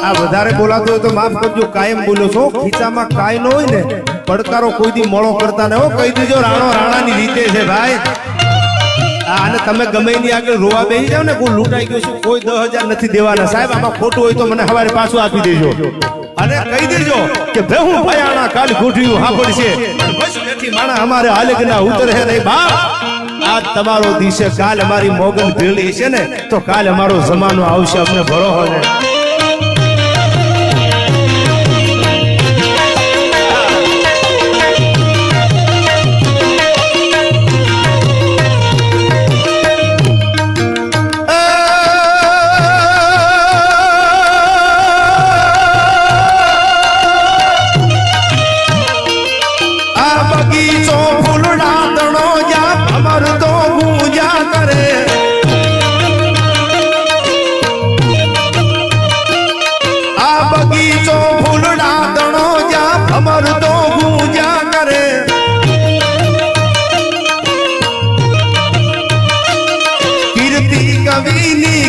આ વધારે બોલાતો હોય તો માફ કરજો, કાયમ બોલો છો, ખીચામાં કાય ન હોય ને પડકારો કોઈ દી મોળો કરતા ન હો, કહી દેજો રાણો રાણાની રીતે છે ભાઈ। અને તમે ગમે એની આગળ રોવા બેસી જાવ ને, કોઈ લૂંટાઈ ગયો છું, કોઈ 10,000 નથી દેવાના સાહેબ, આમાં ખોટું હોય તો મને સવારે પાછું આપી દેજો અને કહી દેજો કે ભેહું ભયાણા કાલ ગોઠવ્યું હા પડશે, બસ બેઠી માણા અમારે હાલે કે ના ઉતરે નહીં બાપ। આજ તમારો દિશે, કાલ અમારી મોગલ ભેળી છે ને તો કાલ અમારો જમાનો આવશે, અમને ભરો હોય ને।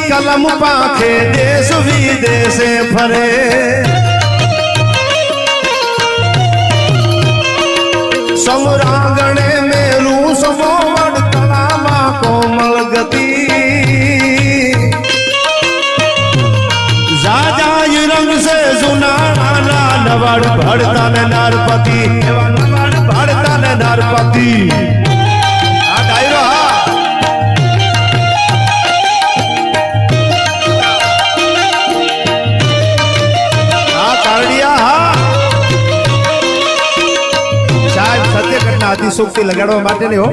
कलम पाखे देश विदेश फरे, समरांगणे मेलू समोवड़ कलामा कोमल गति, जाजाई रंग से सुनाना नवाड़ भड़ता ने नारपति, नवाड़ भड़ता ने नारपति। अतिशोक्ति लगाड़वा माटे नहीं हो,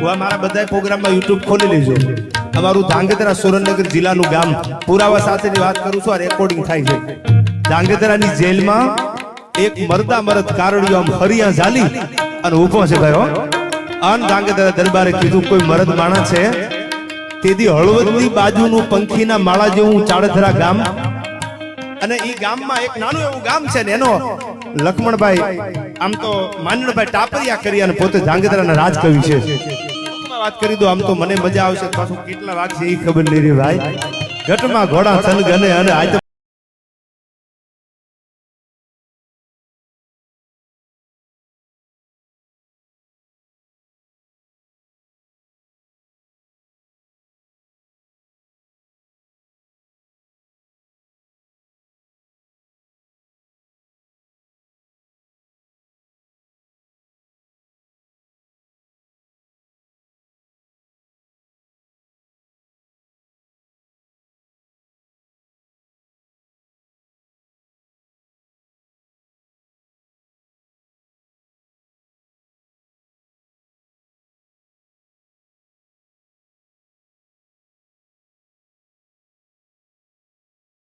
वो हमारा बधाई प्रोग्राम में यूट्यूब खोली लीजो। अमारू धांगध्रा सुरेन्द्रनगर जिल्लानु गाम पुरावा साथेनी वात करूं छुं, आ रेकॉर्डिंग थाय छे। धांगध्रानी जेल में एक मरदा मरद कारडियो आम हरिया झाली अने ऊभो छे भाई हो। अन धांगध्रा दरबारे कीधुं कोई मरद माणस छे तेदी हळवदनी बाजुनु पंखीना माळा जेवुं चाड़धरा गाम, અને ઈ ગામમાં એક નાનું એવું ગામ છે ને એનો લક્ષ્મણભાઈ આમ તો માનણભાઈ ટાપરિયા કરી અને પોતે ધાંગધ્રાના રાજકવિ છે। વાત કરી દો આમ તો મને મજા આવશે, પાછું કેટલા વાગ છે એ ખબર નહીં રે ભાઈ। ઘટમાં ઘોડા થન ગને અને આજ